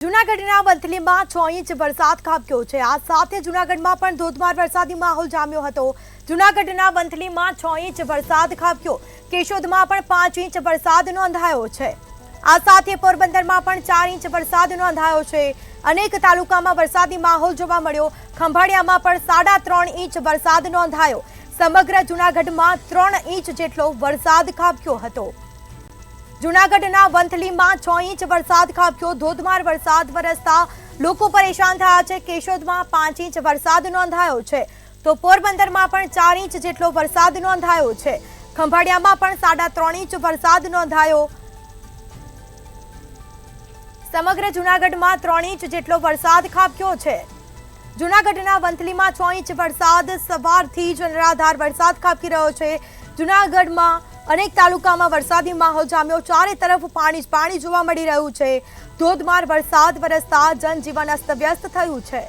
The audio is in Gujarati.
જૂનાગઢના વંથલીમાં 6 ઇંચ વરસાદ ખાબક્યો છે। આ સાથે જૂનાગઢમાં પણ ધોધમાર વરસાદી માહોલ જામ્યો હતો। જૂનાગઢના વંથલીમાં 6 ઇંચ વરસાદ ખાબક્યો। કેશોદમાં પણ 5 ઇંચ વરસાદ નોંધાયો છે। આ સાથે પોરબંદરમાં પણ 4 ઇંચ વરસાદ નોંધાયો છે। અનેક તાલુકામાં વરસાદી માહોલ જોવા મળ્યો। ખંભાળિયામાં પણ 3.5 ઇંચ વરસાદ નોંધાયો। સમગ્ર જૂનાગઢમાં 3 ઇંચ જેટલો વરસાદ ખાબક્યો હતો। જૂનાગઢના વંથલીમાં 6 ઇંચ વરસાદ ખાબક્યો। ધોધમાર વરસાદ વરસતા લોકો પરેશાન થયા છે। કેશોદમાં 5 ઇંચ વરસાદ નોંધાયો છે તો પોરબંદરમાં પણ 4 ઇંચ જેટલો વરસાદ નોંધાયો છે। ખંભાળિયામાં પણ 3.5 ઇંચ વરસાદ નોંધાયો। સમગ્ર જૂનાગઢમાં 3 ઇંચ જેટલો વરસાદ ખાબક્યો છે। જૂનાગઢના વંથલીમાં 6 ઇંચ વરસાદ સવારથી જ અનરાધાર વરસાદ ખાબકી રહ્યો છે। જૂનાગઢમાં અનેક તાલુકામાં વરસાદી માહોલ જામ્યો। ચારે તરફ પાણી જોવા મળી રહ્યું છે। ધોધમાર વરસાદ વરસતા જનજીવન અસ્તવ્યસ્ત થયું છે।